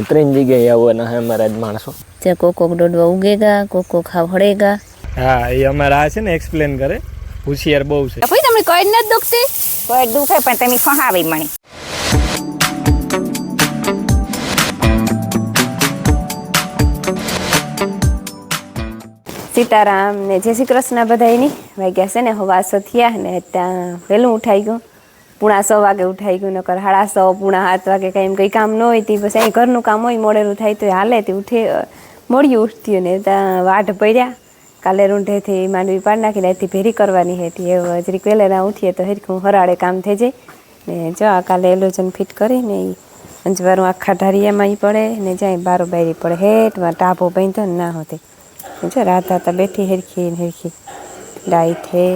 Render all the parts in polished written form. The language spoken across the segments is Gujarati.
ત્રણ જગ્યાએ આવવાના હે અમારા જ માણસો. કોક કોક ડોડવા ઉગેગા, કોક કોક ખાવ હળેગા. હા, એ અમારા આ છે ને એક્સપ્લેન કરે, હોશિયાર બહુ છે. ભાઈ તમને કોઈ નથી દુખતી? કોઈ દુખે પણ તમે ફહાવી મણી. સીતારામ ને જય શ્રી કૃષ્ણ બધાયની. વાગ્યા છે ને હવા 8 થયા ને ત્યાં વહેલું ઉઠાઈ ગયું. 6:30 વાગે ઉઠાઈ ગયું, નકર 6:30 7:30 વાગે કંઈ કામ ન હોય તી પછી અહીં ઘરનું કામ હોય મોડેલું થાય તો હાલે તે ઉઠે મોડી ઉઠતી ને ત્યાં વાઢ પડ્યા. કાલે રૂંઢેથી માંડવી પાડ નાખી ત્યાંથી ભેરી કરવાની હતી. એ જરીક વહેલા ઉઠીએ તો હરખું હરાડે કામ થઈ જાય ને જો કાલે એલોજન ફિટ કરીને એ અંજવારું આખા ઢારિયામાં ઈ પડે ને જાય બારો બારી પડે હેઠમાં ટાભો બાંધો ને ના હોતે જો રાત હતા બેઠી હરખી હરખી ડાઈ થે.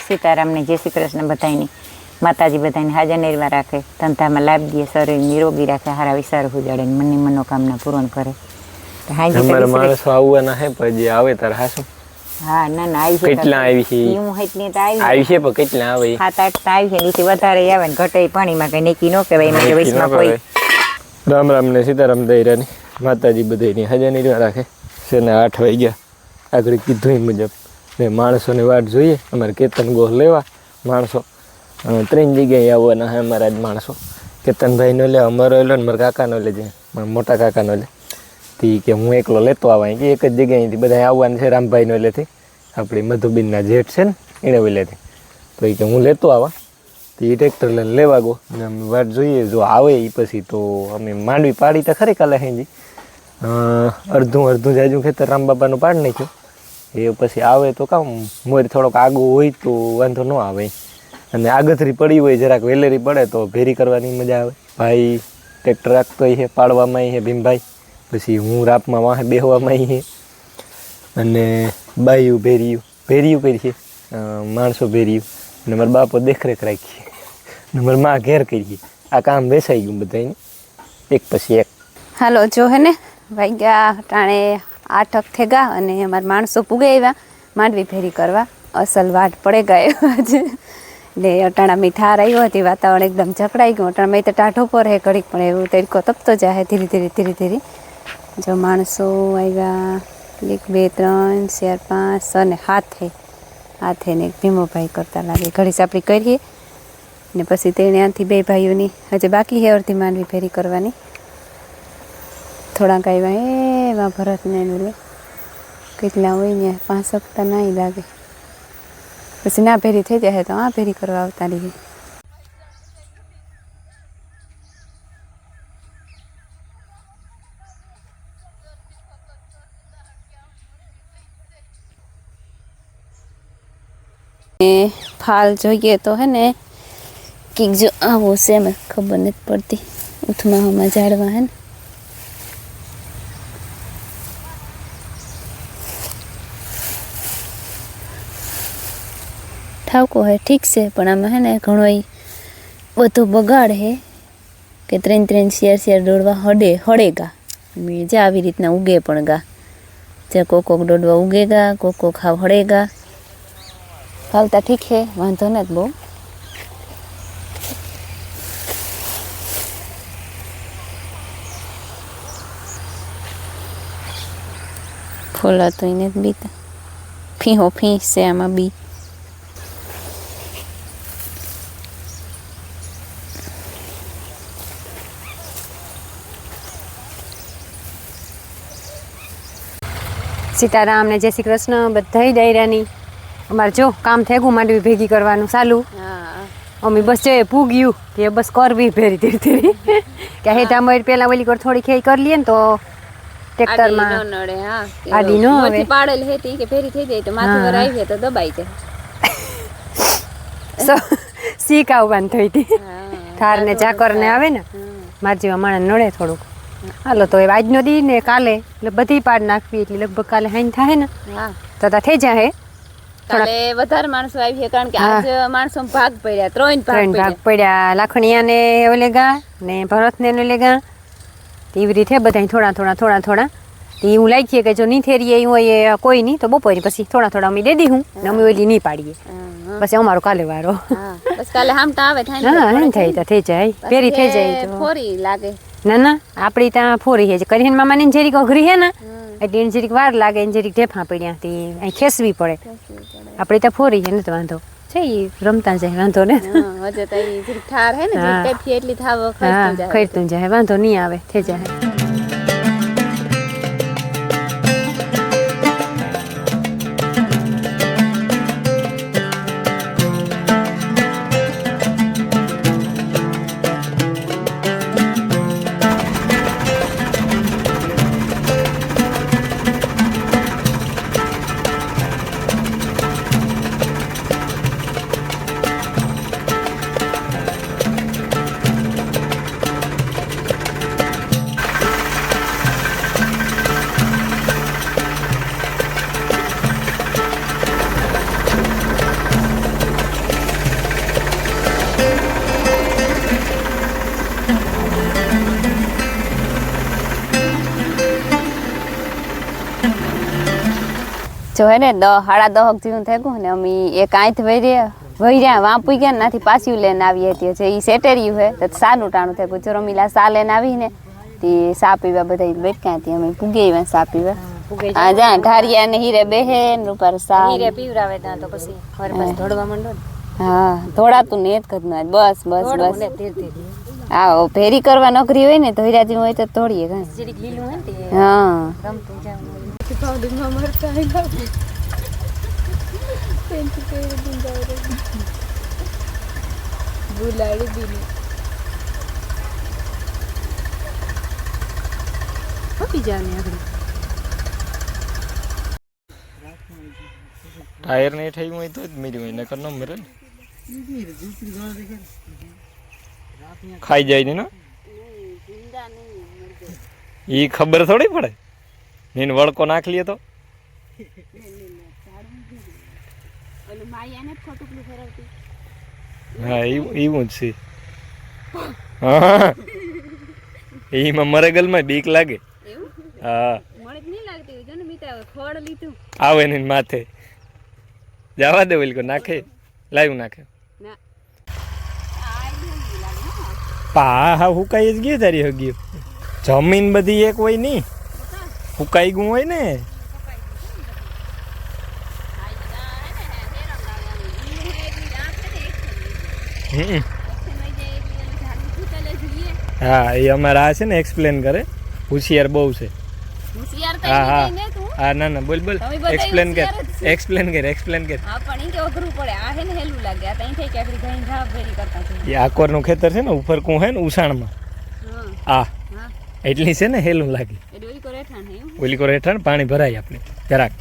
સીતારામ ને જય શ્રી કૃષ્ણ બધાયની. માતાજી બધાને હાજર નિર્વા રાખે, ધંધામાં લાભ દે, શરીર નિરોગી રાખે, હારા વિચાર ઉજાડે, મનની મનોકામના પૂર્ણ કરે. માણસો આવવાના હે પણ જે આવે તાર હાસું. હા ના ના આવી છે. કેટલા આવી છે? હું હેટની તો આવી છે પણ કેટલા આવે? 7-8 આવી છે. નીચે વધારે આવે ને ઘટે પાણીમાં કઈ નીકી ન કહેવાય. મેં વૈષ્ણવ કોઈ રામ રામ ને સીતારામ દૈરાની માતાજી બધાની હાજર નિર્વા રાખે. છે ને 8 વાગ્યા આગળ કીધું મુજબ ને માણસોની વાટ જોઈએ. અમારે કેતન ગોહ લેવા માણસો 3 જગ્યાએ આવવાના હે અમારા જ માણસો. કેતનભાઈનો લે, અમારો લે ને મારા કાકાનો લે, જે મોટા કાકાનો લે તી કે હું એકલો લેતો આવા કે એક જ જગ્યાએથી બધા આવવાનું છે. રામભાઈનો લેથી આપણી મધુબીનના જેઠ છે ને એને લેથી તો એ કે હું લેતો આવા તો એ ટ્રેક્ટર લઈને લેવા ગો ને અમે વાટ જોઈએ. જો આવે એ પછી તો અમે માંડવી પાડી તો ખરી કાલે હેજી અડધું જાજુ ખેતર રામબાપાનું પાડ નાખ્યું. એ પછી આવે તો કામ મોર થોડોક આગો હોય તો વાંધો ન આવે. અને આગથરી પડી હોય જરાક વેલેરી પડે તો ભેરી કરવાની મજા આવે. ભાઈ ટ્રેક્ટર રાખતો છે પાડવામાં છે ભીમભાઈ, પછી હું રાપમાં વાહે બેહવામાં છે અને બાયું ભેરિયું કરીએ, માણસો ભેરિયું અને મારા બાપો દેખરેખ રાખીએ અને મારા મા ઘેર કરીએ. આ કામ વેસાઈ ગયું બધાને એક પછી એક. હાલો જો હે ને વાગ્યા ટાણે 8 થેગા અને અમારા માણસો પૂગે આવ્યા માંડવી ફેરી કરવા. અસલ વાટ પડે ગયા છે ને અટાણા મીઠાર આવ્યો હતી. વાતાવરણ એકદમ જકડાઈ ગયું. અટાણા તો ટાઢો પર હે ઘડીક પણ એવું તડકો તપતો જાય ધીરે ધીરે. જો માણસો આવ્યા 1 2 3 4 5 6 ને 7 હાથે ને ભીમોભાઈ કરતા લાગે. ઘડી સાપડી કરીએ ને પછી તેણે આથી 2 ભાઈઓની હજી બાકી છે અડધી માંડવી ફેરી કરવાની. થોડાક આવ્યા એવા ભરતને લે કેટલા હોય ને 5 તો ના લાગે. પછી ના ભેરી થઈ જાય તો આ ભેરી કરવા આવતા રહીએ. ફાલ જોઈએ તો હે ને કીક જો આવો છે મેં ખબર નથી પડતી. ઉથમાં ઝાડવા હે ને ઠાવકો હે ઠીક છે પણ આમાં હે ને ઘણો બધો બગાડ હે કે 3 4 દોડવા હળેગા જે આવી રીતના ઉગે પણ ગા જે કોક દોડવા ઉગેગા, કોક ખાવ હળેગા. ફાલતા ઠીક છે વાંધો નથી બહુ. ફોલા તો એને જ બીતા ફીહો ફી છે આમાં બી. સીતારામ ને જય શ્રી કૃષ્ણ બધાય ડાયરાની. અમારે જો કામ થઈ ગયું માંડવી ભેગી કરવાનું ચાલુ. અમે બસ જે પૂગ્યું કે બસ કરવી ભેરી ધીરે ધીરે કે હે તમારે પેલા ઓલી કર થોડી ખેઈ કરી લઈએ ને તો ટ્રેક્ટરમાં આડી ન નડે હા આડી ન આવે. મોથી પાડેલ હેતી કે ફેરી થઈ જાય તો માથું પર આવી તો દબાઈ જાય શીખ આવવાનું થઈ હતી થાર ને ચાકર ને આવે ને મારા જેવા માણસ નડે થોડુંક. હાલો તો એ આજનો દી ને કાલે એટલે બધી પાડ નાખવી એટલે લગભગ કાલે હાઈન થાય ને હા તો થઈ જાય. કાલે વધારે માણસો આવી છે કારણ કે આજ માણસો ભાગ પડ્યા ત્રણ ત્રણ ભાગ ભાગ પડ્યા લાખણીયા ને ઓલે ગા ને ભરત ને ઓલે ગા એવી રીતે બધા થોડા થોડા થોડા થોડા એવું લાગીએ કે જો નહીં થેરીએ એવું હોય કોઈ નહીં તો બપોરે પછી થોડા થોડા અમે દે દી હું ને અમે ઓલી નહીં પાડીએ પછી અમારો કાલે વારો. હા બસ કાલે હામટા આવે થાય ને હા એમ થાય તો થઈ જાય ફેરી થઈ જાય તો ફોરી લાગે. ના ના આપણી ત્યાં ફોરી છે કરીને મામા ને જરીક અઘરી છે ને એટલે એને જરીક વાર લાગે એને જરીક ઢેફા પડ્યા તે અહીં ખેસવી પડે. આપણે ત્યાં ફોરી છે ને તો વાંધો છે ઈ રમતા જાય વાંધો ને. હા હજે તો ઈ જરીક ઠાર હે ને જરીક ટેફી એટલી થાવ હા ખઈતું જાય ખરીદતું જાય વાંધો નહીં આવે થઈ જાય. જો હે ને 10:30 જેવું થઈ ગયું ને અમે એક આંથ વહી વાંપી ગયા નાથી પાછું લઈને આવી હતી છે એ સેટેરિયું હે તો સાનું ટાણું થઈ ગયું જો રમીલા સા લઈને આવી ને તે સા પીવા બધા બેઠ્યા હતી અમે પૂગી આવ્યા સા પીવા. હા જા ઢારિયા ને હીરે બેહે ને ઉપર સા હીરે પીવરાવે ત્યાં તો પછી ઘર પાસે દોડવા માંડો ને. હા થોડાતું ને જ કદનું બસ બસ દોડવું બસ ને ધીરે ધીરે હા ભેરી કરવા નોકરી હોય ને તો હીરાજી હોય તો તોડીએ કાંઈ. જરીક લીલું હોય ને તે હા રમતું જવાનું. ટાયર નહીં થઈ હોય તો જ મેરી હોય નકર ન મરે ને ખાઈ જાય ને ઈ ખબર થોડી પડે નીન વળકો નાખ લે તો હા એવું જ છે. હા એમાં મરેગલમાં બીક લાગે. હા આવે ને માથે જવા દે ઓલી નાખે લાઈવ નાખે પા હા હુકાઈ જ ગયું તારી હગ્યું જમીન બધી એક હોય ની હુકાઈ ગયું હોય ને. હા એ અમારા આ છે ને એક્સપ્લેન કરે હોશિયાર બહુ છે. હા હા હા ના ના બોલ બોલ એક્સપ્લેન કર એક્સપ્લેન કર એક્સપ્લેન કર. હા પણ ઈ કે અઘરું પડે આ હે ને હેલું લાગે આ તઈ થઈ કે આપડી ઘણી ઘા ભેરી કરતા છે. એ આકોર નું ખેતર છે ને ઉપર કું હે ને ઉસાણમાં આ એટલી છે ને હેલું લાગે. ઓલી કો રેઠાણ હે ઓલી કોર હેઠળ પાણી ભરાય આપણે જરાક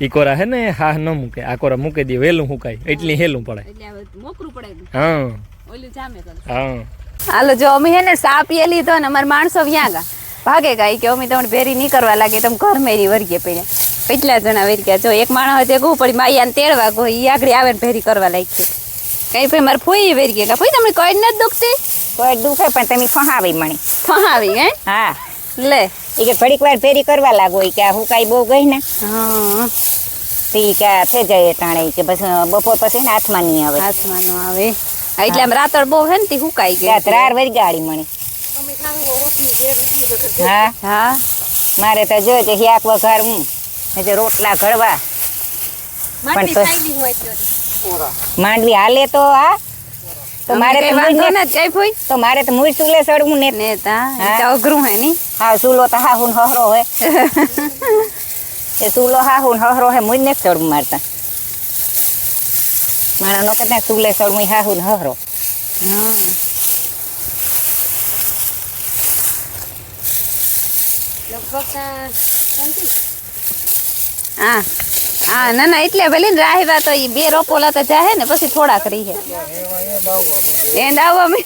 ઈ કોરા હે ને હા ન મૂકે આ કોરા મૂકે દે વેલું હુકાય એટલી હેલું પડે એટલે હવે મોકરું પડે હા ઓલું જામે કરે. હા હાલો જો અમે હે ને સા પીએ લીધો ને અમાર માણસો વ્યાં ગા ભાગે ગઈ કે અમે તમને ભેરી નહીં કરવા લાગે તમે ઘર મેરી વર્ગીએ પડ્યા કેટલા જણા વર્ગ્યા જો એક માણસ હજે ગયું પડી માયાને તેડવા ગયો ઈ આગળ આવે ને ભેરી કરવા લાગી કઈ ભાઈ મારે ફોઈ વર્ગીએ કે ભાઈ તમને કઈ નથી દુખતી કોઈ દુખે પણ તમે ફહાવી મણી ફહાવી હે હા લે એ કે ઘડીક વાર ફેરી કરવા લાગો ઈ કે આ હુકાઈ બહુ ગઈ ને હા તી કે આ થઈ જાય ટાણે ઈ કે બસ બપોર પછી ને હાથમાં નહીં આવે હાથમાં નો આવે એટલે આમ રાતળ બહુ હે ને તે હુકાઈ ગઈ ત્યાં ત્રાર વરગાડી મણી હા હા મારે તો જો કે હિયાક વઘાર હું જે રોટલા ઘડવા પણ તો માંડવી હાલે તો હા તો મારે તો વાંધો ને કઈ ફોઈ તો મારે તો મૂળ ચૂલે સડવું ને ને તા અઘરું હે ની હા ચૂલો તો હા હું હહરો હે એ ચૂલો હા હું હહરો હે મૂળ ને સડવું મારતા મારા નો કતા ચૂલે સળમું હાહુ ને હરો હા હા હા ના ના એટલે ભલે ને રાહવા તો ઈ બે રોપોલા તો જાહે ને પછી થોડાક રહી હે એન્ડ આવો મે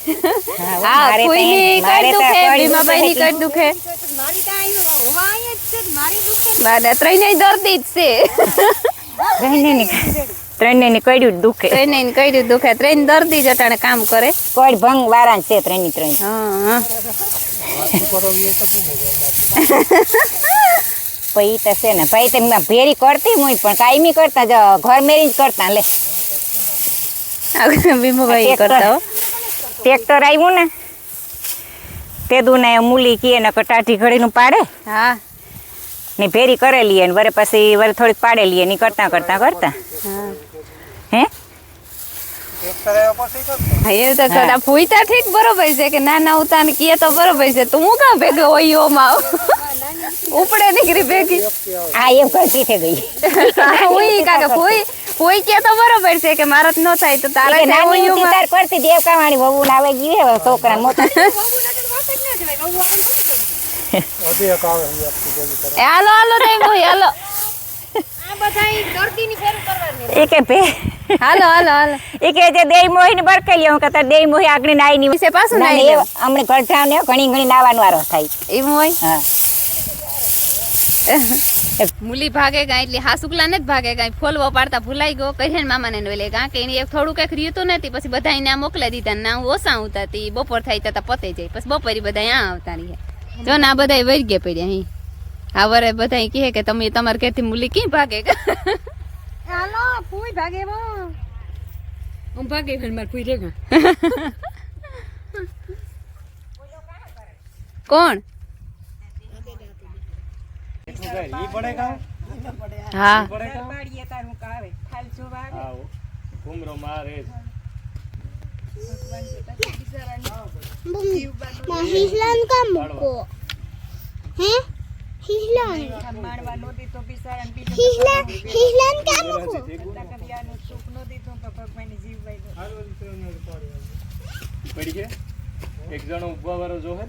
હા કોઈ ની કર દુખે ભીમાભાઈ ની કર દુખે બાડા ત્રણેય દર્દી જ છે ત્રણે ની કડ્યું દુખે ત્રણેય ને કઈ દુખે ત્રણ દર્દી જ અટાણે કામ કરે કોઈ ભંગ વાળા છે ત્રણ હા પઈ તો છે ને પઈ તો ભેરી કરતી હું પણ કાયમી કરતા જ ઘર મેરી જ કરતા લે ભીમાભાઈ કરતા હો ટ્રેક્ટર આવ્યું ને તે દુને મૂલી કીએ ને ટાઢી ઘડીનું પાડે હા ને ભેરી કરેલી ને વરે પછી વરે થોડીક પાડેલી ની કરતા હા હે એ તો કદા ફૂઈતા ઠીક બરોબર છે કે ના ના ઉતાને કીએ તો બરોબર છે તું હું કાં ભેગો હોય ઓમાં ઉપડે નીકળી ભેગી આ એમ કરતી થઈ ગઈ હુઈ કાકે ફૂઈ કે તો બરોબર છે કે મારત ન થાય તો તારા એટલે નાની ઉતી તાર કરતી દેવ કાવાણી વહુ ના આવે ગઈ હે છોકરા મોટા હાલો હાલો નહીં મોહી હાલો એ કે ભે હાલો હાલો હાલો એ કે જે દેઈ મોહી ને બરકેલી હું કહેતા દેઈ મોહી આગળ નાઈ ની વિશે પાછું ના નાઈ લેવું. અમને ઘરઠા ને ઘણી ઘણી નાવાનો વારો થાય એમ હોય હા મુલી ભાગે ગઈ એટલે હાસુકલા ને જ ભાગે ગઈ ફોલવો પાડતા ભૂલાઈ ગયો કહે ને મામાને નોલે ગા કે એની એક થોડું કંઈક રહ્યું નથી પછી બધા એને મોકલી દીધા ના હું ઓછા આવતા તી બપોર થાય તો પતે જાય પછી બપોરે બધા આ આવતા રહે જો ને આ બધા વહી ગયા પડ્યા અહીં આ વરે બધા કહે કે તમે તમારે ઘેરથી મુલી કી ભાગે હાલો ફૂઈ ભાગે હું ભાગે માર ફૂઈ રે કોણ હા Hislan kamu ko. Heh? Hislan. Hislan kamu ko. એક જણો ઉભા વાળો જો હે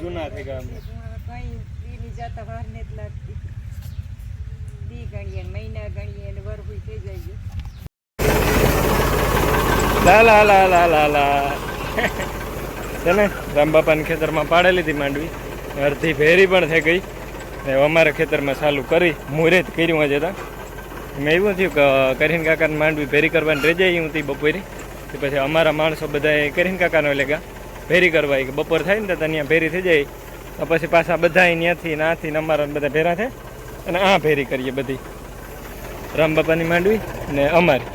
જૂના થઈ ગયા લા લા લા લા લા લા છે ને રામબાપાના ખેતરમાં પાડેલી હતી માંડવી અડધી ભેરી પણ થઈ ગઈ ને અમારા ખેતરમાં ચાલુ કરી મુહૂર્ત કર્યું આજે હતા મેં એવું થયું કે કરીન કાકાને માંડવી ભેરી કરવાની રજાઈ હતી બપોરે તો પછી અમારા માણસો બધા કરીન કાકાનો લેગા ભેરી કરવા કે બપોર થાય ને તો ત્યાં ભેરી થઈ જાય તો પછી પાછા બધા ત્યાંથી નાથી ને અમારા બધા ભેરા થાય અને આ ભેરી કરીએ બધી રામબાપાની માંડવી ને અમારી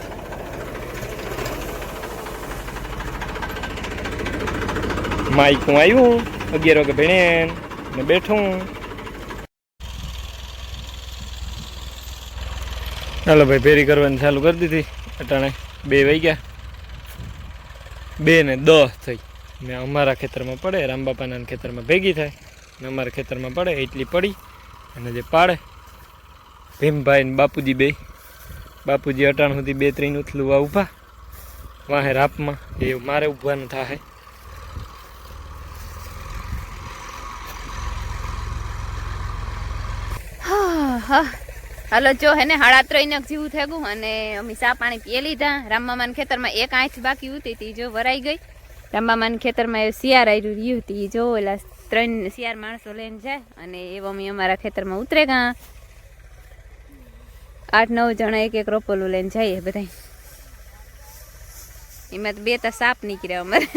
માઈકું આવ્યું 11 વાગે ભેણેન ને બેઠું ચાલો ભાઈ ભેરી કરવાની ચાલુ કરી દીધી અટાણે 2 વાગ્યા 2 ને 10 થઈ ને અમારા ખેતરમાં પડે રામબાપાના ખેતરમાં ભેગી થાય ને અમારા ખેતરમાં પડે એટલી પડી અને જે પાડે ભીમભાઈ ને બાપુજી બે બાપુજી અટાણ સુધી 2-3 ઉથલું ઊભા વાહે રાપમાં એ મારે ઊભવાનું થાય હાલો જો હે ને 3:30 જેવું થઈ ગયું અને અમે ચા પાણી પી લીધા રામમામાના ખેતરમાં એક આંખ બાકી હતી તી જો વરાઈ ગઈ રામમામાના ખેતરમાં શિયાર આવ્યું રહ્યું હતી જો ઓલા 3 શિયાર માણસો લઈને જાય અને એવો અમે અમારા ખેતરમાં ઉતરે ગયા 8-9 જણા એક રોપોલું લઈને જઈએ બધા એમાં તો 2 તો સાપ નીકળ્યા અમારે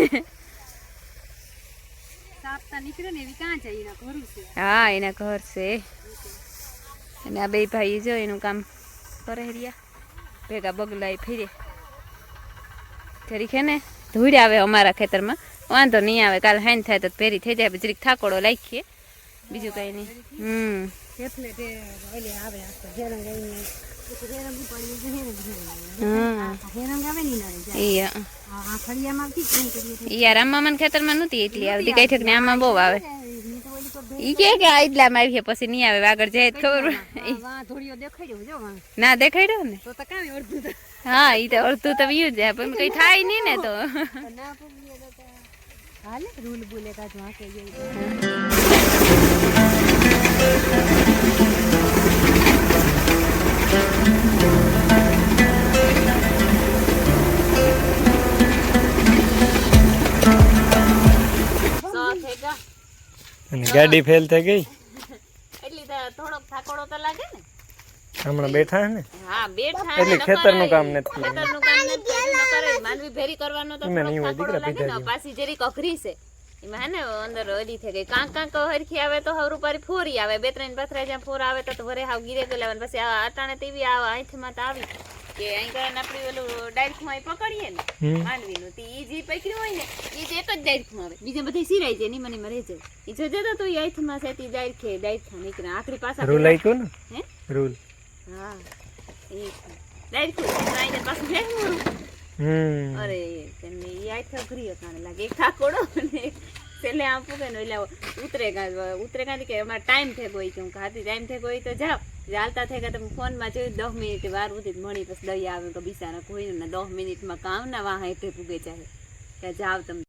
સાપ તો નીકળે ને એવી ક્યાં જાય એના ઘર છે હા એના ઘર છે અને આ બે ભાઈ જો એનું કામ કરે રહ્યા ભેગા બગલાય ફીરે જરીક હે ને ધૂળ આવે અમારા ખેતરમાં વાંધો નહીં આવે કાલ હાઈન થાય તો ફેરી થઈ જાય જરીક થાકોડો લાખીએ બીજું કઈ નહીં રામમામાના ખેતરમાં નહોતી એટલી આવતી કઈ ઠેક ને આમાં બહુ આવે ઈ કે આ એટલામાં આવી પછી નહીં આવે આગળ જાય તો ખબર વાહ ધોળિયો દેખાડ્યો જો વાહ ના દેખાડ્યો ને તો કામ અડધું તો હા ઈ તો અડધું તો વ્યુ જાય પણ કઈ થાય નહીં ને તો ના પૂગીએ તો હાલે રૂલ બોલે કાજુ આકે જઈ અને ગાડી ફેલ થઈ ગઈ એટલી તો થોડોક થાકોડો તો લાગે ને હમણાં બેઠા હે ને હા બેઠા એટલે ખેતરનું કામ નથી ખેતરનું કામ નથી ન કરે માનવી ભેરી કરવાનો તો એમાં નહીં હોય થોડોક દીકરા થાકોડો લાગે ને પાછી જરીક અઘરી છે એમાં હે ને અંદર અડી થઈ ગઈ કાંક કાંક હરખી આવે તો હવરું પારી ફોરી આવે 2-3 પથરા જ્યાં ફોર આવે તો વરે હાવ ગીરે ગયેલા અને પછી આ અટાણે તેવી આવા આંખમાં તો આવી કે અહીં કરીને આપણે ઓલું ડાયરેક્ટમાં પકડીએ ને માંડવીનું તે ઈ જે પકડ્યું હોય ને ઈ જ એક જ ડાયરેક્ટમાં આવે બીજા બધા સિરાઈ જાય નીમાં નીમાં રહી જાય ઈ જો જતો તો ઈ આંખમાં છે તે ડાયરેક્ટ નીકળે આખરી પાછા રૂલ આઈકો ને હે રૂલ હા એ ડાયરેક્ટ આઈને પાછું ફેંકવું અરે તેને ઈ આઈ થકરી કાણે લાગે એક થાકોડો ને છેલ્લે આમ પૂગે ને એટલે ઉતરે કાંથી કે અમારે ટાઈમ થઈ ગયો કે હું ખાતી ટાઈમ થઈ ગયો તો જાઓ ચાલતા થઈ ગયા તમે ફોનમાં જોયું 10 મિનિટ વાર ઉધી મળી પછી દઈ આવે કે બિચારા કોઈ ને 10 મિનિટમાં કામ ના વાહ હેઠે પૂગે ચાહે કે જાવ તમે